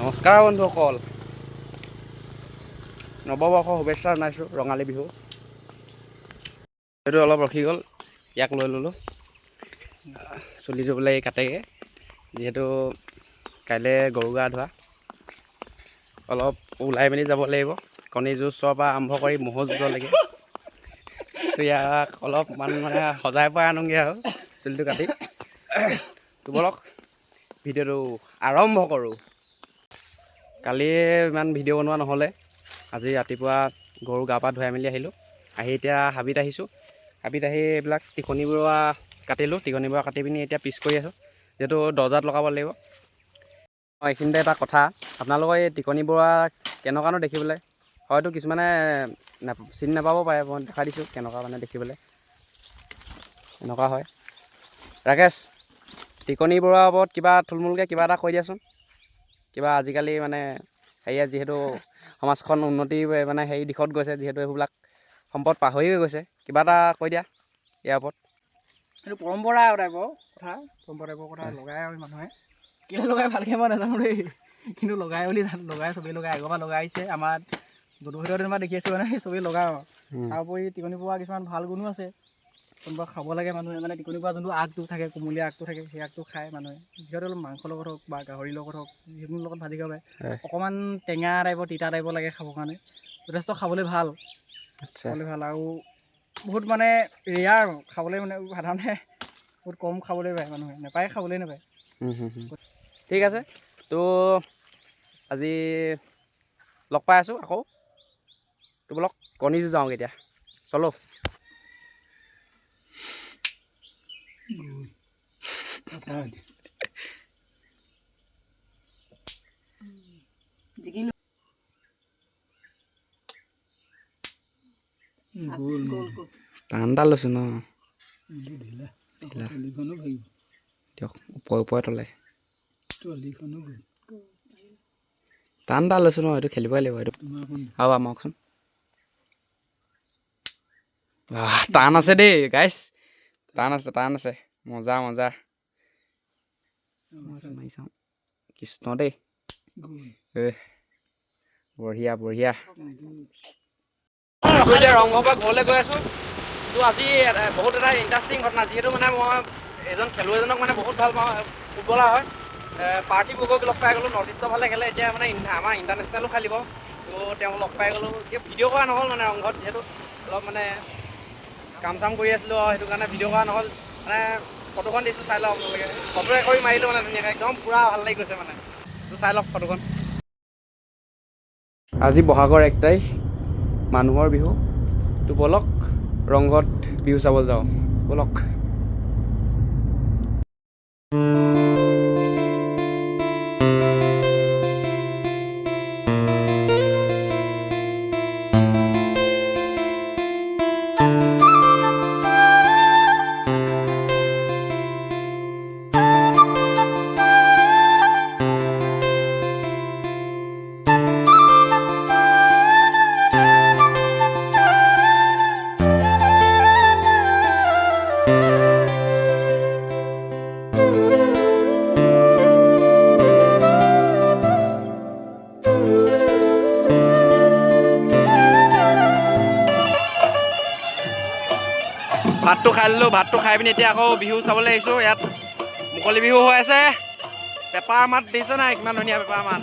নমস্কাৰ বন্ধুসকল, নৱবৰ্ষৰ শুভেচ্ছা জনাইছোঁ। ৰঙালী বিহু সেইটো অলপ ৰখি গ'ল, ইয়াক লৈ ল'লোঁ। চুলিটো বোলে এই কাটেগৈ, যিহেতু কাইলৈ গৰু গা ধোৱা। অলপ ওলাই মেলি যাব লাগিব, কণী যুঁজৰ পৰা আৰম্ভ কৰি ম'হৰ যুঁজলৈকে। তো ইয়াক অলপমান মানে সজাই পৰাই আনোগৈ আৰু চুলিটো কাটি। তো বলক ভিডিঅ'টো আৰম্ভ কৰোঁ। কালি ইমান ভিডিঅ' বনোৱা নহ'লে, আজি ৰাতিপুৱা গৰু গা পা ধুৱাই মেলি আহিলোঁ। আহি এতিয়া হাবিত আহিছোঁ। হাবিত আহি এইবিলাক টিকনি বৰুৱা কাটিলোঁ। টিকনি বৰুৱা কাটি পিনি এতিয়া পিচ কৰি আছোঁ, যিহেতু দৰ্জাত লগাব লাগিব। এইখিনিতে এটা কথা, আপোনালোকৰ এই টিকনি বৰুৱা কেনেকুৱানো দেখিবলৈ, হয়তো কিছুমানে চিনি নাপাব পাৰে। মই দেখাই দিছোঁ কেনেকুৱা মানে দেখিবলৈ, এনেকুৱা হয়। ৰাকেশ, টিকনি বৰুৱাৰ ওপৰত কিবা থুলমূলকৈ কিবা এটা কৈ দিয়াচোন। কিবা আজিকালি মানে হেৰিয়া, যিহেতু সমাজখন উন্নতি মানে হেৰি দিশত গৈছে, যিহেতু এইবিলাক সম্পদ পাহৰি গৈছে, কিবা এটা কৈ দিয়া ইয়াৰ ওপৰত। এইটো পৰম্পৰা টাইপৰ কথা লগাই আমি মানুহে কেলৈ লগাই ভালকৈ মই নাজানো দেই, কিন্তু লগাই বুলি লগাই চবেই লগাই, আগৰ পৰা লগাই আহিছে। আমাৰ গধুৰ দিনৰ পৰা দেখি আছোঁ মানে চবেই লগাই আৰু। তাৰ উপৰি টিকনি বৰুৱা কিছুমান ভাল গুণো আছে। কোনোবা খাব লাগে মানুহে, মানে টিকনি বৰুৱা যোনটো আগটো থাকে, কোমলীয়া আগটো থাকে, সেই আগটো খায় মানুহে। যিহেতু অলপ মাংসৰ লগত হওক বা গাহৰিৰ লগত হওক, যিকোনো লগত ভাজি খাব পাৰে। অকণমান টেঙা টাইপৰ, তিতা টাইপৰ লাগে খাবৰ কাৰণে, যথেষ্ট খাবলৈ ভাল। খাবলৈ ভাল আৰু বহুত মানে ৰেয়াৰ খাবলৈ, মানে সাধাৰণতে বহুত কম খাবলৈ পায়, মানুহে নাপায়, খাবলৈ নাপায়। ঠিক আছে, তো আজি লগ পাই আছোঁ আকৌ। তো বলক কণী যুঁজ যাওঁ এতিয়া, চলো। টান লৈছোঁ ন, দিয়ক ওপৰে ওপৰে তলে টান লৈছোঁ ন, এইটো খেলিবই লাগিব। এইটো আৰু আমাকচোন টান আছে দেই গাইছ, টান আছে। মজা মাৰি চাওঁ। কৃষ্ণ দেই, বঢ়িয়া। এতিয়া ৰংঘৰৰ পৰা ঘৰলৈ গৈ আছোঁ। তো আজি বহুত এটা ইণ্টাৰেষ্টিং ঘটনা, যিহেতু মানে মই এজন খেলুৱৈজনক মানে বহুত ভাল পাওঁ, ফুটবলাৰ হয়। পাৰ্থিৱ গগৈক লগ পাই গ'লোঁ, নৰ্থ ইষ্টৰ ফালে খেলে। এতিয়া মানে আমাৰ ইণ্টাৰনেশ্যনেলো খেলিব, তো তেওঁক লগ পাই গ'লোঁ। এতিয়া ভিডিঅ' কৰা নহ'ল মানে ৰংঘৰত, যিহেতু অলপ মানে কাম চাম কৰি আছিলোঁ, সেইটো কাৰণে ভিডিঅ' কৰা নহ'ল। মানে ফটোখন দিছোঁ, চাই লওক আপোনালোকে। ফটো কৰি মাৰিলোঁ মানে ধুনীয়াকৈ, একদম পূৰা ভাল লাগি গৈছে মানে। তো চাই লওক ফটোখন। আজি বহাগৰ 1 তাৰিখ, মানুহৰ বিহু। তো বলক ৰংঘৰত বিহু চাবলৈ যাওঁ, বলক। ভাতটো খাই ল'লোঁ, ভাতটো খাই পিনি এতিয়া আকৌ বিহু চাবলৈ আহিছোঁ। ইয়াত মুকলি বিহু হৈ আছে। পেপাৰ মাত দিছে নাই, কিমান ধুনীয়া পেপাৰ মাত।